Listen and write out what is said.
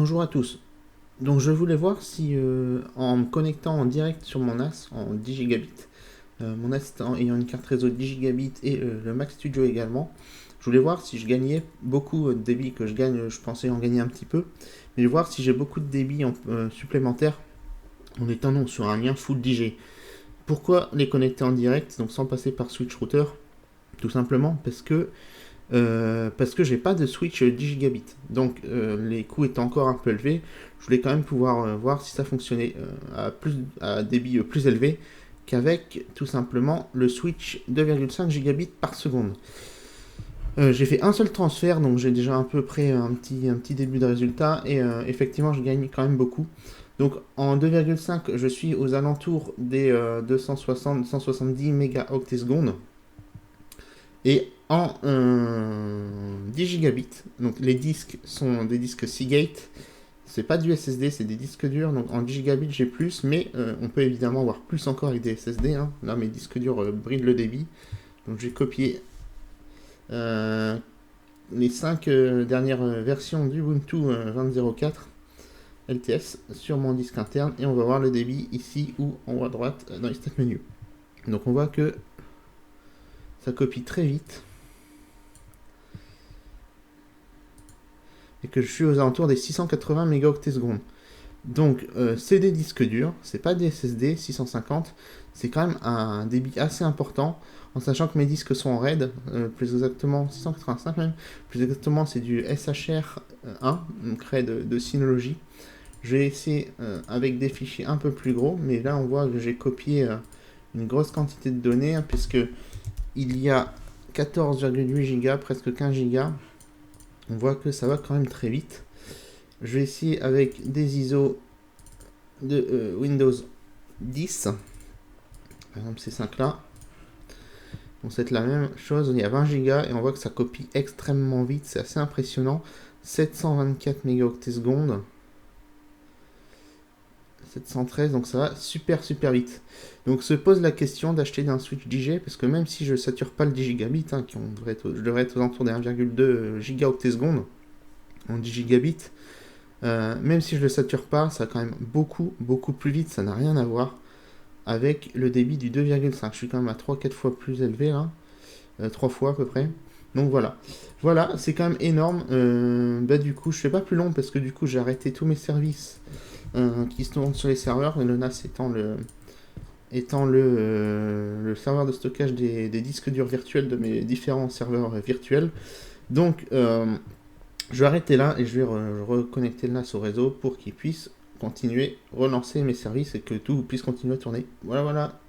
Bonjour à tous. Donc je voulais voir si en me connectant en direct sur mon NAS en 10 gigabits, mon NAS ayant une carte réseau 10 gigabits et le Mac Studio également, je voulais voir si je gagnais beaucoup de débit que je gagne, je pensais en gagner un petit peu, mais voir si j'ai beaucoup de débit supplémentaire en étant non sur un lien full 10G. Pourquoi les connecter en direct, donc sans passer par switch router? Tout simplement parce que j'ai pas de switch 10 gigabits. Donc les coûts étant encore un peu élevés, je voulais quand même pouvoir voir si ça fonctionnait à débit plus élevé qu'avec tout simplement le switch 2,5 gigabits par seconde. J'ai fait un seul transfert, donc j'ai déjà à peu près un petit début de résultat, et effectivement je gagne quand même beaucoup. Donc en 2,5, je suis aux alentours des 260-170 mégaoctets secondes. Et en 10 gigabits, donc les disques sont des disques Seagate, c'est pas du SSD, c'est des disques durs, donc en 10 gigabits j'ai plus, mais on peut évidemment avoir plus encore avec des SSD, hein. Là mes disques durs brident le débit, donc j'ai copié euh, les 5 dernières versions d'Ubuntu 20.04 LTS sur mon disque interne, et on va voir le débit ici ou en haut à droite dans les stats menus. Donc on voit que ça copie très vite, et que je suis aux alentours des 680 mégaoctets secondes. Donc c'est des disques durs, c'est pas des SSD 650, c'est quand même un débit assez important, en sachant que mes disques sont en RAID, plus exactement 685 même, plus exactement c'est du SHR 1, donc RAID de Synology. Je vais essayer avec des fichiers un peu plus gros, mais là on voit que j'ai copié une grosse quantité de données, hein, puisque il y a 14,8 Go, presque 15 Go. On voit que ça va quand même très vite. Je vais essayer avec des ISO de Windows 10. Par exemple, ces 5 là. Bon, c'est la même chose. Il y a 20 Go et on voit que ça copie extrêmement vite. C'est assez impressionnant. 724 mégaoctets secondes. 713, donc ça va super vite. Donc se pose la question d'acheter un switch 10G, parce que même si je sature pas le 10 gigabits, hein, je devrais être aux alentours des 1,2 gigaoctets secondes en 10 gigabits, même si je le sature pas, ça va quand même beaucoup plus vite, ça n'a rien à voir avec le débit du 2,5. Je suis quand même à 3-4 fois plus élevé là, 3 fois à peu près. Donc voilà, c'est quand même énorme. Du coup, je fais pas plus long parce que du coup, j'ai arrêté tous mes services qui se tournent sur les serveurs, le NAS étant le serveur de stockage des disques durs virtuels de mes différents serveurs virtuels. Donc, je vais arrêter là et je vais reconnecter le NAS au réseau pour qu'il puisse continuer, relancer mes services et que tout puisse continuer à tourner. Voilà.